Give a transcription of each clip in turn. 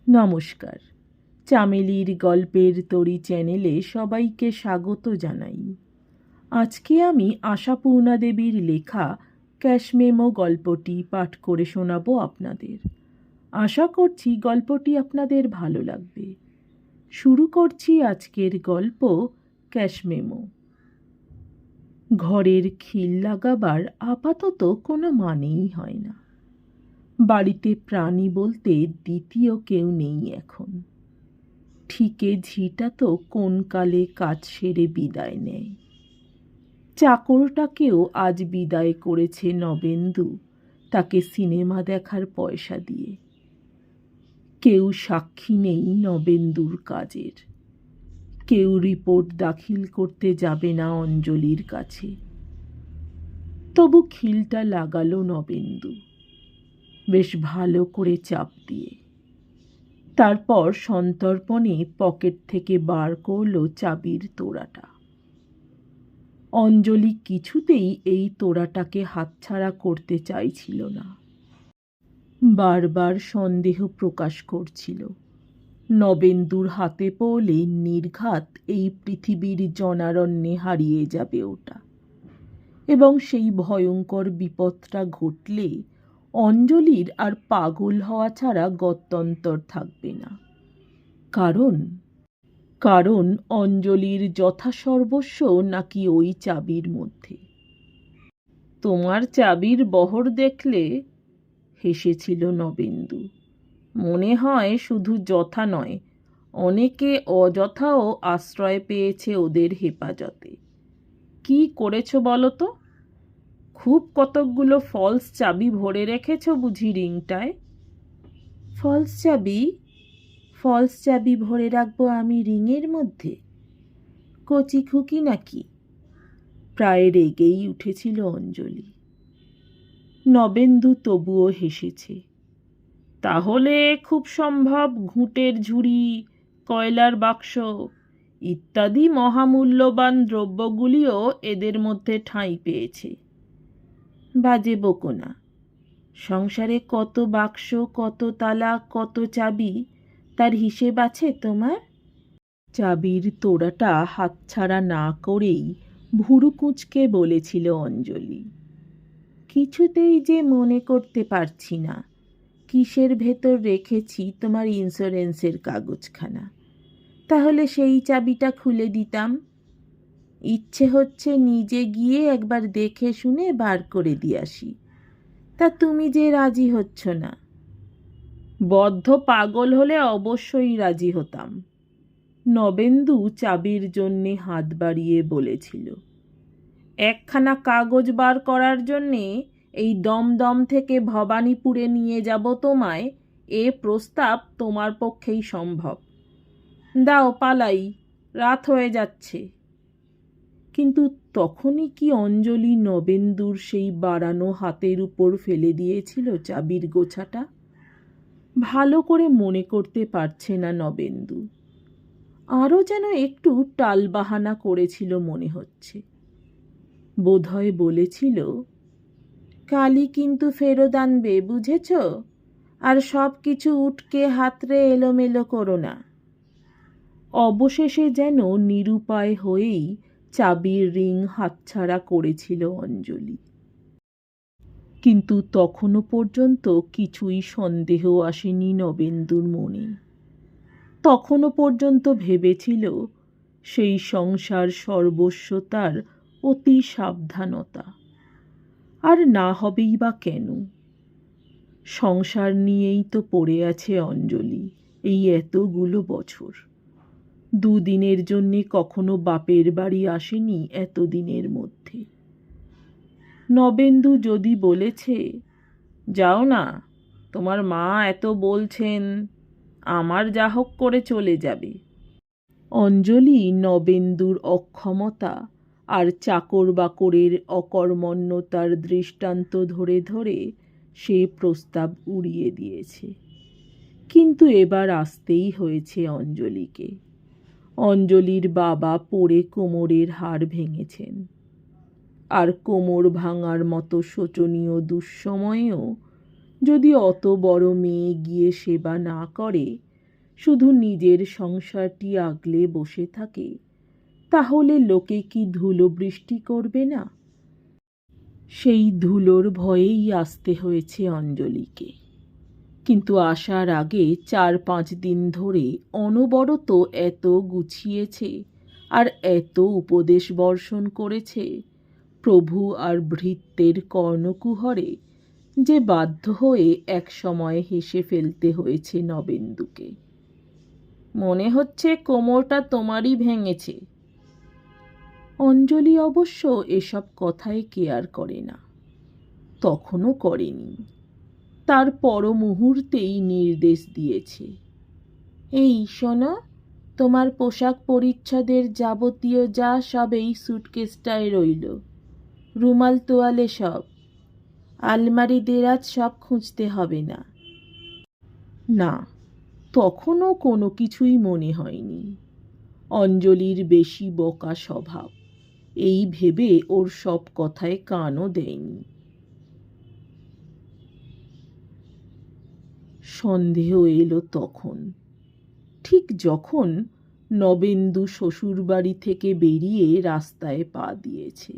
নমস্কার। চামেলির গল্পের তরী চ্যানেলে সবাইকে স্বাগত জানাই। আজকে আমি আশাপূর্ণা দেবীর লেখা ক্যাশমেমো গল্পটি পাঠ করে শোনাবো আপনাদের। আশা করছি গল্পটি আপনাদের ভালো লাগবে। শুরু করছি আজকের গল্প ক্যাশমেমো। ঘরের খিল লাগাবার আপাতত কোনো মানেই হয় না। বাড়িতে প্রাণী বলতে দ্বিতীয় কেউ নেই এখন। ঠিকে ঝিটা তো কোন কালে কাজ সেরে বিদায় নেয়। চাকরটাকেও আজ বিদায় করেছে নবেন্দু, তাকে সিনেমা দেখার পয়সা দিয়ে। কেউ সাক্ষী নেই নবেন্দুর কাজের। কেউ রিপোর্ট দাখিল করতে যাবে না অঞ্জলির কাছে। তবু খিলটা লাগালো নবেন্দু, বেশ ভালো করে চাপ দিয়ে। তারপর সন্তর্পণে পকেট থেকে বার করল চাবির তোড়াটা। অঞ্জলি কিছুতেই এই তোড়াটাকে হাতছাড়া করতে চাইছিল না। বারবার সন্দেহ প্রকাশ করছিল, নবেন্দুর হাতে পড়লে নির্ঘাত এই পৃথিবীর জনারণ্যে হারিয়ে যাবে ওটা, এবং সেই ভয়ঙ্কর বিপদটা ঘটলে অঞ্জলির আর পাগল হওয়া ছাড়া গত্যন্তর থাকবে না। কারণ অঞ্জলির যথাসর্বস্ব নাকি ওই চাবির মধ্যে। তোমার চাবির বহর দেখলে, হেসেছিল নবেন্দু, মনে হয় শুধু যথা নয়, অনেকে অযথাও আশ্রয় পেয়েছে ওদের হেফাজতে। কি করেছ বলো তো? খুব কতকগুলো ফলস চাবি ভরে রেখেছ বুঝি রিংটায়? ফলস চাবি ভরে রাখবো আমি রিংয়ের মধ্যে? কচি খুকি নাকি? প্রায় রেগেই উঠেছিল অঞ্জলি। নবেন্দু তবুও হেসেছে। তাহলে খুব সম্ভব ঘুঁটের ঝুড়ি, কয়লার বাক্স ইত্যাদি মহামূল্যবান দ্রব্যগুলিও এদের মধ্যে ঠাঁই পেয়েছে। বাজে বকো না। সংসারে কত বাক্স, কত তালা, কত চাবি, তার হিসেব আছে তোমার? চাবির তোড়াটা হাতছাড়া না করেই ভুরু কুঁচকে বলেছিল অঞ্জলি। কিছুতেই যে মনে করতে পারছি না কিসের ভেতর রেখেছি তোমার ইন্স্যুরেন্সের কাগজখানা। তাহলে সেই চাবিটা খুলে দিতাম। ইচ্ছে হচ্ছে নিজে গিয়ে একবার দেখে শুনে বার করে দিয়ে আসি। তা তুমি যে রাজি হচ্ছ না। বদ্ধ পাগল হলে অবশ্যই রাজি হতাম। নবেন্দু চাবির জন্যে হাত বাড়িয়ে বলেছিল। একখানা কাগজ বার করার জন্যে এই দমদম থেকে ভবানীপুরে নিয়ে যাব তোমায়, এ প্রস্তাব তোমার পক্ষেই সম্ভব। দাও পালাই, রাত হয়ে যাচ্ছে। কিন্তু তখনই কি অঞ্জলি নবেন্দুর সেই বাড়ানো হাতের উপর ফেলে দিয়েছিল চাবির গোছাটা? ভালো করে মনে করতে পারছে না নবেন্দু। আরও যেন একটু টালবাহানা করেছিল মনে হচ্ছে। বোধহয় বলেছিল, কালই কিন্তু ফেরত আনবে, বুঝেছ? আর সব কিছু উটকে হাতড়ে এলোমেলো করো না। অবশেষে যেন নিরুপায় হয়েই চাবির রিং হাতছাড়া করেছিল অঞ্জলি। কিন্তু তখনও পর্যন্ত কিছুই সন্দেহ আসেনি নবেন্দুর মনে। তখনও পর্যন্ত ভেবেছিল সেই সংসার সর্বস্ব তার অতি সাবধানতা। আর না হবেই বা কেন? সংসার নিয়েই তো পড়ে আছে অঞ্জলি এই এতগুলো বছর। দুদিনের জন্যে কখনো বাপের বাড়ি আসেনি এতদিনের মধ্যে। নবেন্দু যদি বলেছে, যাও না, তোমার মা এত বলছেন, আমার যা হোক করে চলে যাবে। অঞ্জলি নবেন্দুর অক্ষমতা আর চাকর বাকরের অকর্মণ্যতার দৃষ্টান্ত ধরে ধরে সে প্রস্তাব উড়িয়ে দিয়েছে। কিন্তু এবার আসতেই হয়েছে অঞ্জলিকে। অঞ্জলির বাবা পড়ে কোমরের হাড় ভেঙেছেন। আর কোমর ভাঙার মতো শোচনীয় দুঃসময়েও যদি অত বড় মেয়ে গিয়ে সেবা না করে, শুধু নিজের সংসারটি আগলে বসে থাকে, তাহলে লোকে কি ধুলো বৃষ্টি করবে না? সেই ধুলোর ভয়েই আসতে হয়েছে অঞ্জলিকে। কিন্তু আসার আগে 4-5 দিন ধরে অনবরত এত গুছিয়েছে আর এত উপদেশ বর্ষণ করেছে প্রভু আর ভৃত্যের কর্ণকুহরে, যে বাধ্য হয়ে এক সময় হেসে ফেলতে হয়েছে নবেন্দুকে। মনে হচ্ছে কোমরটা তোমারই ভেঙেছে। অঞ্জলি অবশ্য এসব কথায় কেয়ার করে না, তখনও করেনি। তার পর মুহূর্তেই নির্দেশ দিয়েছে, এই শোনো, তোমার পোশাক পরিচ্ছদের যাবতীয় যা সব এই সুটকেসটায় রইল, রুমাল তোয়ালে সব, আলমারি দেরাজ সব খুঁজতে হবে না। না, তখনও কোনো কিছুই মনে হয়নি। অঞ্জলির বেশি বোকা স্বভাব, এই ভেবে ওর সব কথায় কানও দেয়নি। সন্দেহ এলো তখন, ঠিক যখন নবেন্দু শ্বশুরবাড়ি থেকে বেরিয়ে রাস্তায় পা দিয়েছে।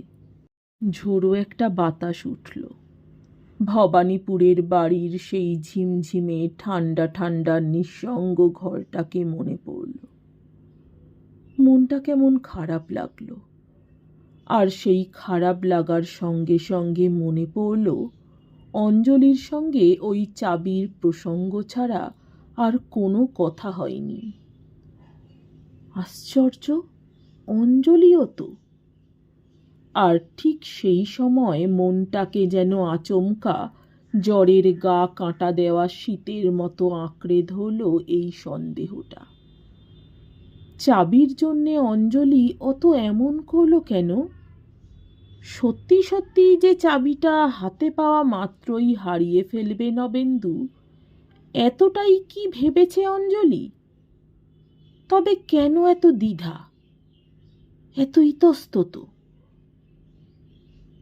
ঝোড়ো একটা বাতাস উঠল। ভবানীপুরের বাড়ির সেই ঝিমঝিমে ঠান্ডা ঠান্ডা নিঃসঙ্গ ঘরটাকে মনে পড়ল। মনটা কেমন খারাপ লাগলো। আর সেই খারাপ লাগার সঙ্গে সঙ্গে মনে পড়ল অঞ্জলির সঙ্গে ওই চাবির প্রসঙ্গ ছাড়া আর কোনো কথা হয়নি। আশ্চর্য, অঞ্জলিও তো। আর ঠিক সেই সময় মনটাকে যেন আচমকা জ্বরের গা কাঁটা দেওয়া শীতের মতো আঁকড়ে ধরল এই সন্দেহটা। চাবির জন্যে অঞ্জলি অত এমন করলো কেন? সত্যি সত্যি যে চাবিটা হাতে পাওয়া মাত্রই হারিয়ে ফেলবে নবেন্দু, এতটাই কি ভেবেছে অঞ্জলি? তবে কেন এত দ্বিধা, এত ইতস্তত?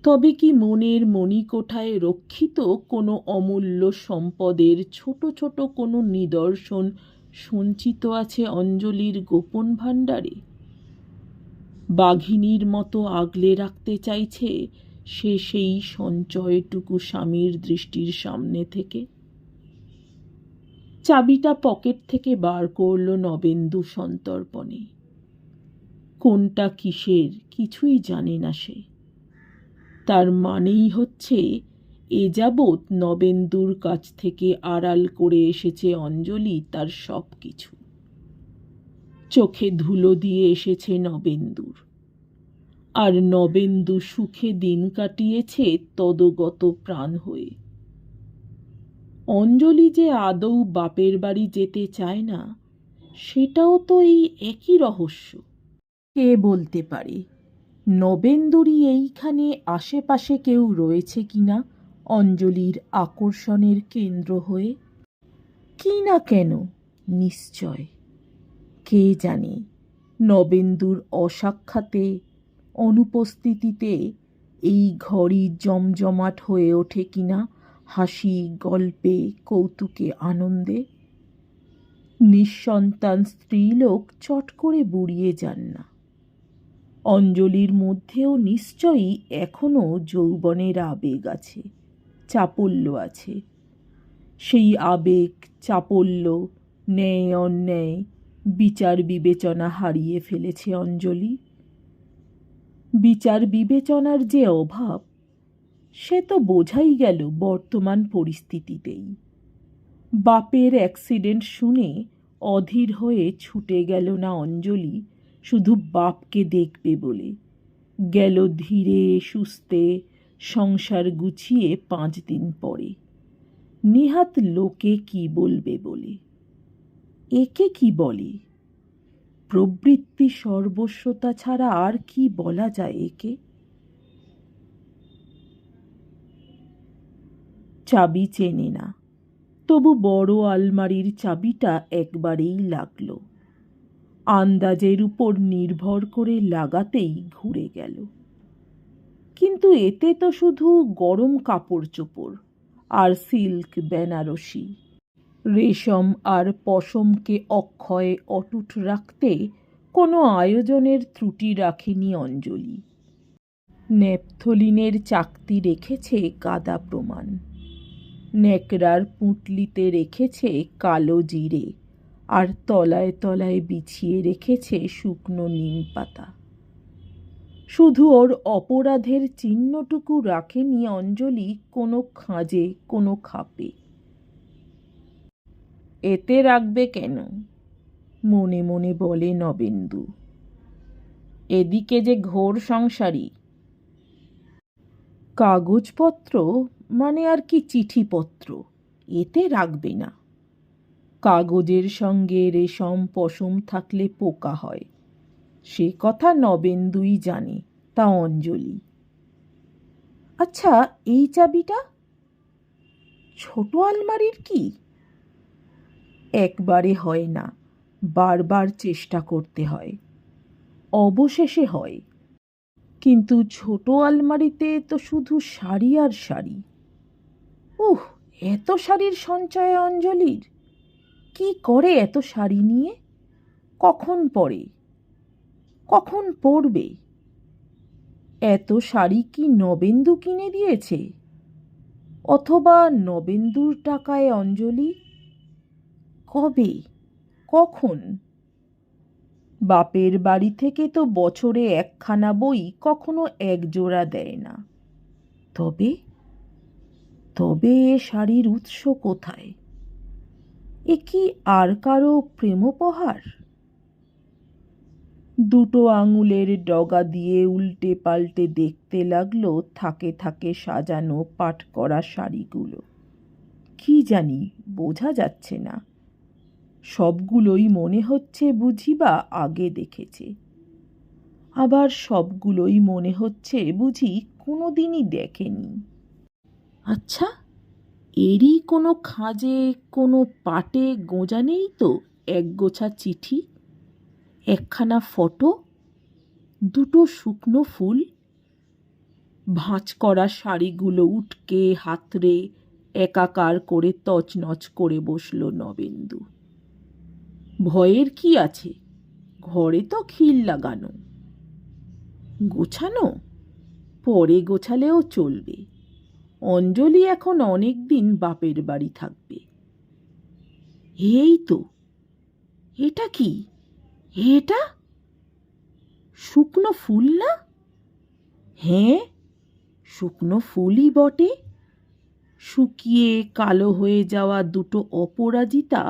তবে কি মনের মণিকোঠায় রক্ষিত কোনো অমূল্য সম্পদের ছোট ছোট কোনো নিদর্শন সঞ্চিত আছে অঞ্জলির গোপন ভাণ্ডারে? বাঘিনীর মতো আগলে রাখতে চাইছে সে সেই সঞ্চয়টুকু স্বামীর দৃষ্টির সামনে থেকে। চাবিটা পকেট থেকে বার করল নবেন্দু সন্তর্পণে। কোনটা কিসের কিছুই জানে না সে। তার মানেই হচ্ছে এ যাবৎ নবেন্দুর কাছ থেকে আড়াল করে এসেছে অঞ্জলি তার সব কিছু। চোখে ধুলো দিয়ে এসেছে নবেন্দুর, আর নবেন্দু সুখে দিন কাটিয়েছে তদগত প্রাণ হয়ে। অঞ্জলি যে আদৌ বাপের বাড়ি যেতে চায় না, সেটাও তো এই একই রহস্য। কে বলতে পারে নবেন্দুরই এইখানে আশেপাশে কেউ রয়েছে কিনা অঞ্জলির আকর্ষণের কেন্দ্র হয়ে? কি না কেন, নিশ্চয়। কে জানে নবেন্দুর অসাক্ষাতে, অনুপস্থিতিতে এই ঘরই জমজমাট হয়ে ওঠে কিনা হাসি, গল্পে, কৌতুকে, আনন্দে। নিঃসন্তান স্ত্রীলোক চট করে বুড়িয়ে যান না। অঞ্জলির মধ্যেও নিশ্চয়ই এখনও যৌবনের আবেগ আছে, চাপল্য আছে। সেই আবেগ, চাপল্য, ন্যায় অন্যায়, বিচার বিবেচনা হারিয়ে ফেলেছে অঞ্জলি। বিচার বিবেচনার যে অভাব, সে তো বোঝাই গেল বর্তমান পরিস্থিতিতেই। বাপের অ্যাক্সিডেন্ট শুনে অধীর হয়ে ছুটে গেল না অঞ্জলি শুধু বাপকে দেখবে বলে। গেল ধীরে সুস্থে সংসার গুছিয়ে 5 দিন পরে, নিহাত লোকে কি বলবে বলে। একে কি বলে? প্রবৃত্তি সর্বস্বতা ছাড়া আর কি বলা যায় একে? চাবি চেনে না, তবু বড় আলমারির চাবিটা একবারেই লাগল। আন্দাজের উপর নির্ভর করে লাগাতেই ঘুরে গেল। কিন্তু এতে তো শুধু গরম কাপড় চোপড় আর সিল্ক বেনারসি। রেশম আর পশমকে অক্ষয়ে অটুট রাখতে কোনো আয়োজনের ত্রুটি রাখেনি অঞ্জলি। ন্যাপথলিনের চাকতি রেখেছে কাদা প্রমাণ, ন্যাকড়ার পুঁটলিতে রেখেছে কালো জিরে, আর তলায় তলায় বিছিয়ে রেখেছে শুকনো নিম পাতা। শুধু ওর অপরাধের চিহ্নটুকু রাখেনি অঞ্জলি কোনো খাঁজে, কোনো খাপে। এতে রাখবে কেন, মনে মনে বলে নবেন্দু। এদিকে যে ঘোর সংসারী। কাগজপত্র মানে আর কি চিঠিপত্র, এতে রাখবে না। কাগজের সঙ্গে রেশম পশম থাকলে পোকা হয়, সে কথা নবেন্দুই জানে, তা অঞ্জলি। আচ্ছা, এই চাবিটা ছোট আলমারির কি? একবারে হয় না, বারবার চেষ্টা করতে হয়, অবশেষে হয়। কিন্তু ছোট আলমারিতে তো শুধু শাড়ি আর শাড়ি। এত শাড়ির সঞ্চয় অঞ্জলির! কি করে এত শাড়ি নিয়ে? কখন পরে, কখন পরবে? এত শাড়ি কি নবেন্দু কিনে দিয়েছে? অথবা নবেন্দুর টাকায় অঞ্জলি? কবে, কখন? বাপের বাড়ি থেকে তো বছরে একখানা বই কখনো এক জোড়া দেয় না। তবে তবে এ শাড়ির উৎস কোথায়? এ কি আর কারো প্রেমোপহার? দুটো আঙুলের ডগা দিয়ে উল্টে পাল্টে দেখতে লাগলো থাকে থাকে সাজানো পাট করা শাড়িগুলো। কি জানি, বোঝা যাচ্ছে না। সবগুলোই মনে হচ্ছে বুঝি বা আগে দেখেছে, আবার সবগুলোই মনে হচ্ছে বুঝি কোনোদিনই দেখেনি। আচ্ছা, এরই কোনো খাঁজে, কোনো পাটে গোঁজা নেই তো একগোছা চিঠি, একখানা ফটো, দুটো শুকনো ফুল? ভাঁজ করা শাড়িগুলো উটকে হাতড়ে একাকার করে তছনছ করে বসল নবেন্দু। ভয়ের কি আছে, ঘরে তো খিল লাগানো। গোছানো পরে গোছালেও চলবে, অঞ্জলি এখন অনেক দিন বাপের বাড়ি থাকবে। এই তো, এটা কি? এটা শুকনো ফুল না? হ্যাঁ, শুকনো ফুলই বটে। শুকিয়ে কালো হয়ে যাওয়া দুটো অপরাজিতা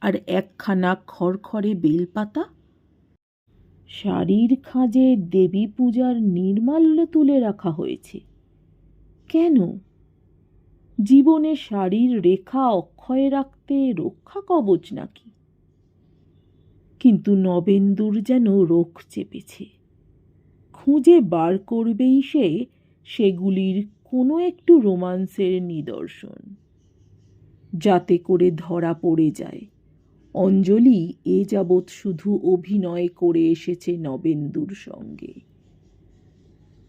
আর একখানা খড়খড়ে বেলপাতা। শাড়ির খাঁজে দেবী পূজার নির্মাল্য তুলে রাখা হয়েছে। কেন? জীবনে শাড়ির রেখা অক্ষয় রাখতে রক্ষা কবচ নাকি? কিন্তু নবেন্দুর যেন রোখ চেপেছে। খুঁজে বার করবেই সে সেগুলির কোনো একটু রোমান্সের নিদর্শন, যাতে করে ধরা পড়ে যায় অঞ্জলি এ যাবৎ শুধু অভিনয় করে এসেছে নবেন্দুর সঙ্গে।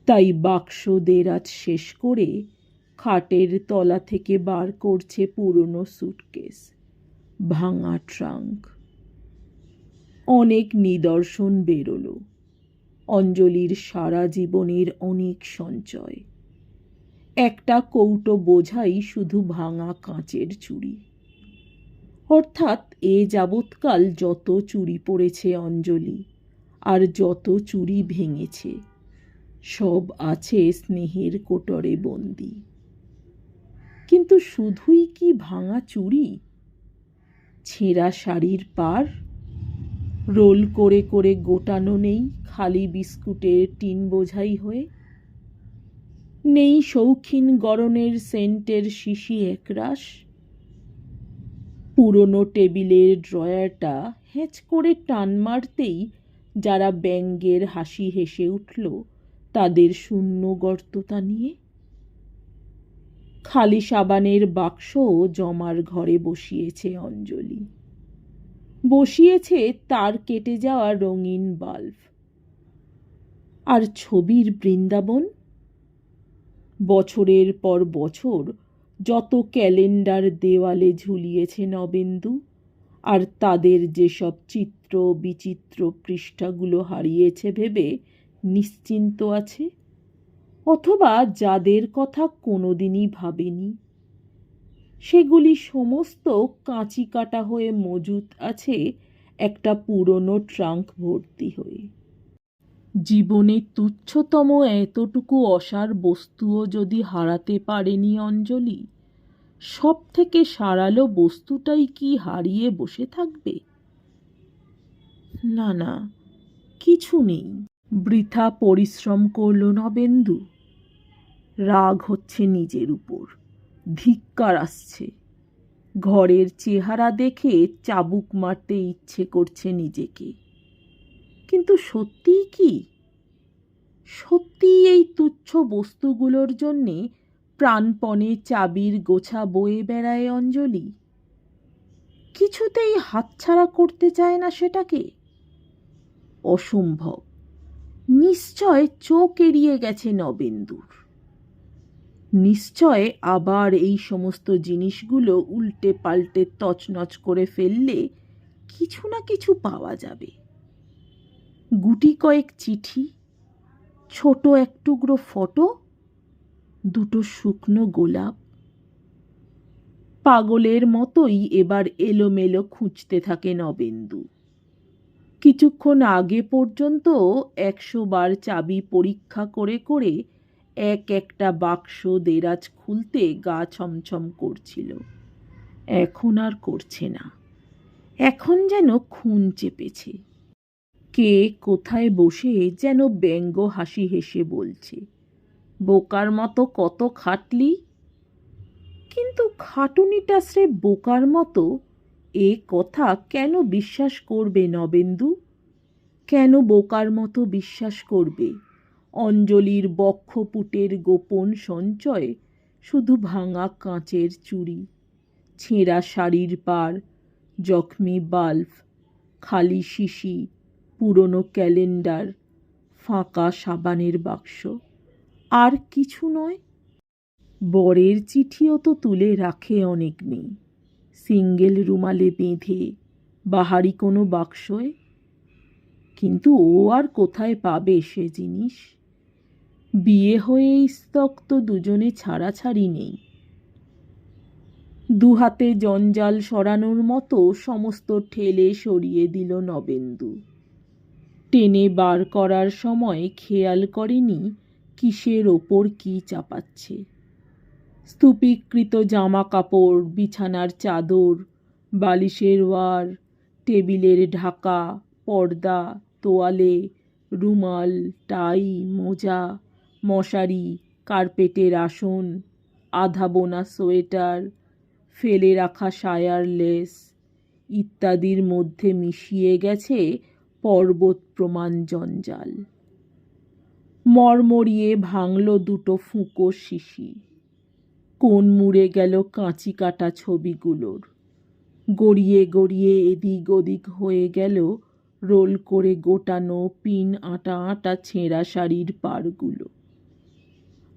তাই বাক্স দেরাজ শেষ করে খাটের তলা থেকে বার করছে পুরনো সুটকেস, ভাঙা ট্রাঙ্ক। অনেক নিদর্শন বেরোলো, অঞ্জলির সারা জীবনের অনেক সঞ্চয়। একটা কৌটো বোঝাই শুধু ভাঙা কাঁচের চুড়ি। অর্থাৎ এ যাবৎকাল যত চুড়ি পড়েছে অঞ্জলি, আর যত চুড়ি ভেঙেছে, সব আছে স্নেহের কোটরে বন্দি। কিন্তু শুধুই কি ভাঙা চুড়ি? ছেঁড়া শাড়ির পার রোল করে করে গোটানো নেই খালি বিস্কুটের টিন বোঝাই হয়ে? নেই শৌখিন গরনের সেন্টের শিশি একরাশ? পুরনো টেবিলের ড্রয়ারটা হ্যাঁচ করে টান মারতেই যারা ব্যঙ্গের হাসি হেসে উঠল তাদের শূন্য গর্ততা নিয়ে? খালি সাবানের বাক্সও জমার ঘরে বসিয়েছে অঞ্জলি। বসিয়েছে তার কেটে যাওয়া রঙিন বাল্ব। আর ছবির বৃন্দাবন? বছরের পর বছর যত ক্যালেন্ডার দেওয়ালে ঝুলিয়েছে নবেন্দু, আর তাদের যেসব চিত্র বিচিত্র পৃষ্ঠাগুলো হারিয়েছে ভেবে নিশ্চিন্ত আছে, অথবা যাদের কথা কোনোদিনই ভাবেনি, সেগুলি সমস্ত কাঁচি কাটা হয়ে মজুত আছে একটা পুরনো ট্রাঙ্ক ভর্তি হয়ে। জীবনে তুচ্ছতম এতটুকু অসার বস্তুও যদি হারাতে পারেনি অঞ্জলি, সব থেকে সারালো বস্তুটাই কি হারিয়ে বসে থাকবে? না না, কিছু নেই। বৃথা পরিশ্রম করল নবেন্দু। রাগ হচ্ছে নিজের উপর, ধিক্কার আসছে। ঘরের চেহারা দেখে চাবুক মারতে ইচ্ছে করছে নিজেকে। কিন্তু সত্যিই কি? সত্যিই এই তুচ্ছ বস্তুগুলোর জন্যে প্রাণপণে চাবির গোছা বয়ে বেড়ায় অঞ্জলি? কিছুতেই হাতছাড়া করতে চায় না সেটাকে। অসম্ভব। নিশ্চয় চোখ এড়িয়ে গেছে নবেন্দুর। নিশ্চয় আবার এই সমস্ত জিনিসগুলো উল্টে পাল্টে তছনছ করে ফেললে কিছু না কিছু পাওয়া যাবে। গুটি কয়েক চিঠি, ছোট এক টুকরো ফটো, দুটো শুকনো গোলাপ। পাগলের মতোই এবার এলোমেলো খুঁজতে থাকে নবেন্দু। কিছুক্ষণ আগে পর্যন্ত 100 বার চাবি পরীক্ষা করে করে এক একটা বাক্স দেরাজ খুলতে গা ছমছম করছিল। এখন আর করছে না। এখন যেন খুন চেপেছে। কে কোথায় বসে যেন ব্যঙ্গ হাসি হেসে বলছে, বোকার মতো কত খাটলি। কিন্তু খাটুনিটা সে বোকার মতো, এ কথা কেন বিশ্বাস করবে নবেন্দু? কেন বোকার মতো বিশ্বাস করবে? অঞ্জলির বক্ষপুটের গোপন সঞ্চয় শুধু ভাঙা কাঁচের চুড়ি, ছেঁড়া শাড়ির পাড়, জখমি বাল্ব, খালি শিশি, পুরনো ক্যালেন্ডার, ফাঁকা সাবানের বাক্স, আর কিছু নয়। বরের চিঠিও তো তুলে রাখে অনেক মেয়ে, সিঙ্গেল রুমালে বেঁধে বাহারি কোনো বাক্সয়। কিন্তু ও আর কোথায় পাবে সে জিনিস? বিয়ে হয়ে স্তক তো দুজনে ছাড়াছাড়ি নেই। দুহাতে জঞ্জাল সরানোর মতো সমস্ত ঠেলে সরিয়ে দিল নবেন্দু। টেনে বার করার সময় খেয়াল করেনি কিসের ওপর কি চাপাচ্ছে। স্তূপীকৃত জামা কাপড়, বিছানার চাদর, বালিশের ওয়ার, টেবিলের ঢাকা, পর্দা, তোয়ালে, রুমাল, টাই, মোজা, মশারি, কার্পেটের আসন, আধা বোনা সোয়েটার, ফেলে রাখা সায়ার লেস ইত্যাদির মধ্যে মিশিয়ে গেছে পর্বত প্রমাণ জঞ্জাল। মরমরিয়ে ভাঙল দুটো ফুঁকো শিশি। কোন মুড়ে গেল কাঁচি কাটা ছবিগুলোর। গড়িয়ে গড়িয়ে এদিক ওদিক হয়ে গেল রোল করে গোটানো পিন আঁটা আঁটা ছেঁড়া শাড়ির পাড়গুলো।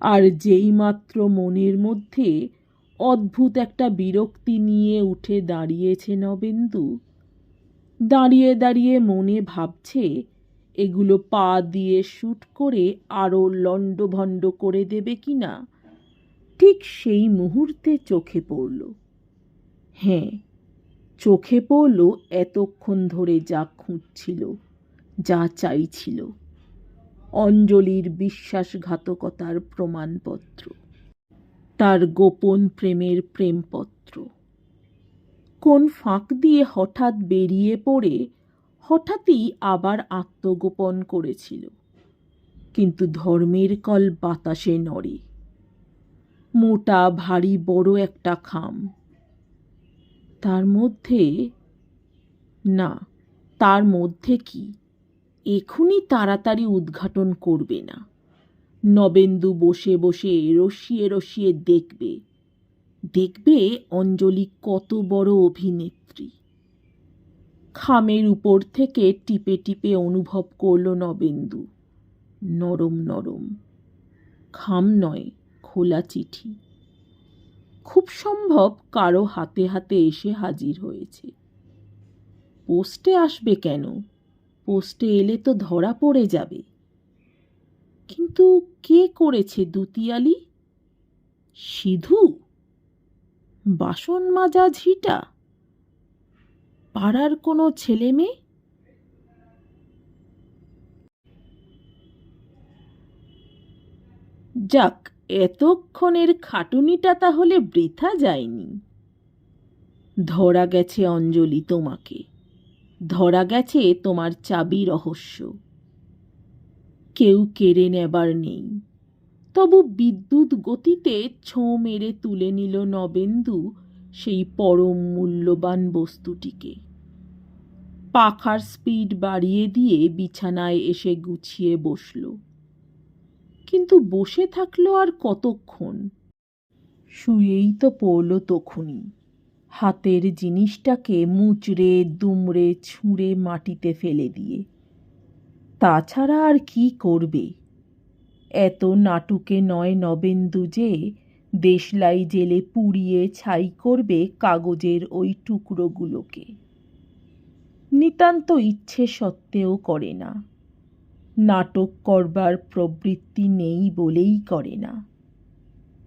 আর যেই মাত্র মনের মধ্যে অদ্ভুত একটা বিরক্তি নিয়ে উঠে দাঁড়িয়েছে নবেন্দু, দাঁড়িয়ে দাঁড়িয়ে মনে ভাবছে এগুলো পা দিয়ে শুট করে আরও লণ্ডভণ্ড করে দেবে কিনা, ঠিক সেই মুহূর্তে চোখে পড়ল, হ্যাঁ, চোখে পড়ল এতক্ষণ ধরে যা খুঁজছিল, যা চাইছিল, অঞ্জলির বিশ্বাসঘাতকতার প্রমাণপত্র, তার গোপন প্রেমের প্রেমপত্র। কোন ফাঁক দিয়ে হঠাৎ বেরিয়ে পড়ে হঠাৎই আবার আত্মগোপন করেছিল। কিন্তু ধর্মের কল বাতাসে নড়ে। মোটা ভারী বড় একটা খাম। তার মধ্যে না, তার মধ্যে কি? এখনই তাড়াতাড়ি উদ্ঘাটন করবে না। নবেন্দু বসে বসে রসিয়ে রসিয়ে দেখবে দেখবে অঞ্জলি কত বড় অভিনেত্রী। খামের উপর থেকে টিপে টিপে অনুভব করল নবেন্দু, নরম নরম। খাম নয়, খোলা চিঠি। খুব সম্ভব কারো হাতে হাতে এসে হাজির হয়েছে। পোস্টে আসবে কেন? পোস্টে এলে তো ধরা পড়ে যাবে। কিন্তু কে করেছে দুতিয়ালি? সিধু? বাসন মাজা ঝিটা? পাড়ার কোনো ছেলে মেয়ে? যাক, এতক্ষণের খাটুনিটা তাহলে বৃথা যায়নি। ধরা গেছে অঞ্জলি তোমাকে, ধরা গেছে তোমার চাবি রহস্য। কেউ কেড়ে নেবার নেই। তবু বিদ্যুৎ গতিতে ছোঁ মেরে তুলে নিল নবেন্দু সেই পরম মূল্যবান বস্তুটিকে। পাখার স্পিড বাড়িয়ে দিয়ে বিছানায় এসে গুছিয়ে বসল। কিন্তু বসে থাকলো আর কতক্ষণ? শুয়েই তো পড়ল তখুনি, হাতের জিনিসটাকে মুচড়ে দুমড়ে ছুঁড়ে মাটিতে ফেলে দিয়ে। তাছাড়া আর কি করবে? এত নাটুকে নয় নবেন্দু যে দেশলাই জেলে পুড়িয়ে ছাই করবে কাগজের ওই টুকরোগুলোকে। নিতান্ত ইচ্ছে সত্ত্বেও করে না। নাটক করবার প্রবৃত্তি নেই বলেই করে না।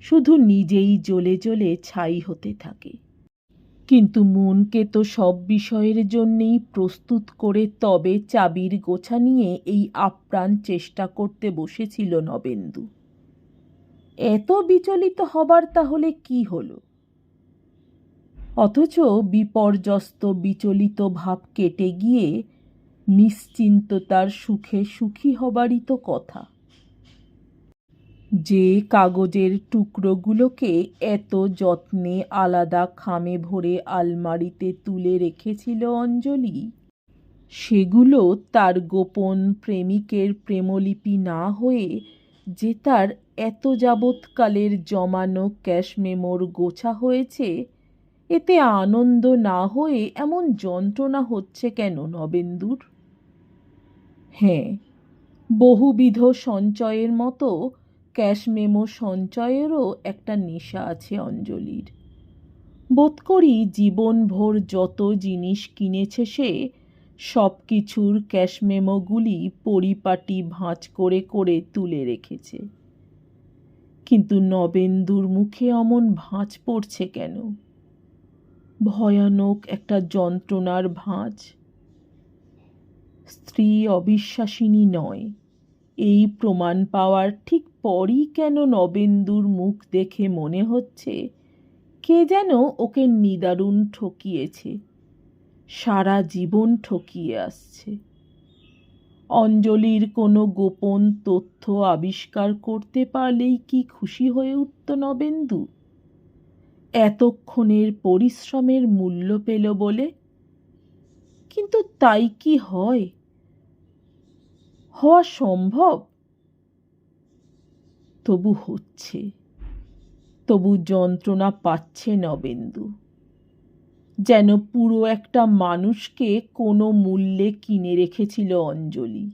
শুধু নিজেই জ্বলে জ্বলে ছাই হতে থাকে। কিন্তু মনকে তো সব বিষয়ের জন্যেই প্রস্তুত করে তবে চাবির গোছা নিয়ে এই আপ্রাণ চেষ্টা করতে বসেছিল নবেন্দু। এত বিচলিত হবার তাহলে কি হলো? অথচ বিপর্যস্ত বিচলিত ভাব কেটে গিয়ে নিশ্চিন্ততার সুখে সুখী হবারই তো কথা। যে কাগজের টুকরোগুলোকে এত যত্নে আলাদা খামে ভরে আলমারিতে তুলে রেখেছিল অঞ্জলি, সেগুলো তার গোপন প্রেমিকের প্রেমলিপি না হয়ে যে তার এত যাবৎকালের জমানো ক্যাশ মেমোর গোছা হয়েছে, এতে আনন্দ না হয়ে এমন যন্ত্রণা হচ্ছে কেন নবেন্দুর? হ্যাঁ, বহুবিধ সঞ্চয়ের মতো ক্যাশ মেমো সঞ্চয়েরও একটা নেশা আছে অঞ্জলির। বোধ করি জীবনভর যত জিনিস কিনেছে সে, সব কিছুর ক্যাশ মেমোগুলি পরিপাটি ভাঁজ করে করে তুলে রেখেছে। কিন্তু নবেন্দুর মুখে অমন ভাঁজ পড়ছে কেন? ভয়ানক একটা যন্ত্রণার ভাঁজ। স্ত্রী অবিশ্বাসিনী নয়, এই প্রমাণ পাওয়ার ঠিক পরই কেন নবেন্দুর মুখ দেখে মনে হচ্ছে কে যেন ওকে নিদারুণ ঠকিয়েছে, সারা জীবন ঠকিয়ে আসছে। অঞ্জলির কোনো গোপন তথ্য আবিষ্কার করতে পারলেই কি খুশি হয়ে উঠত নবেন্দু? এতক্ষণের পরিশ্রমের মূল্য পেল বলে। কিন্তু তাই কি হয়? হওয়া সম্ভব? তবু হচ্ছে, তবু যন্ত্রণা পাচ্ছে নবেন্দু। যেন পুরো একটা মানুষকে কোনো মূল্যে কিনে রেখেছিল অঞ্জলি।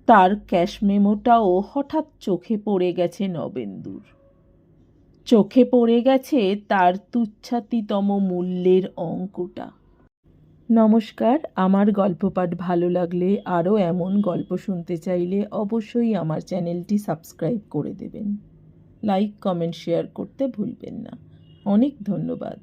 তার ক্যাশ মেমোটাও হঠাৎ চোখে পড়ে গেছে নবেন্দুর। চোখে পড়ে গেছে তার তুচ্ছাতিতম মূল্যের অঙ্কটা। নমস্কার, আমার গল্প পাঠ ভালো লাগলে, আরও এমন গল্প শুনতে চাইলে অবশ্যই আমার চ্যানেলটি সাবস্ক্রাইব করে দেবেন। লাইক, কমেন্ট, শেয়ার করতে ভুলবেন না। অনেক ধন্যবাদ।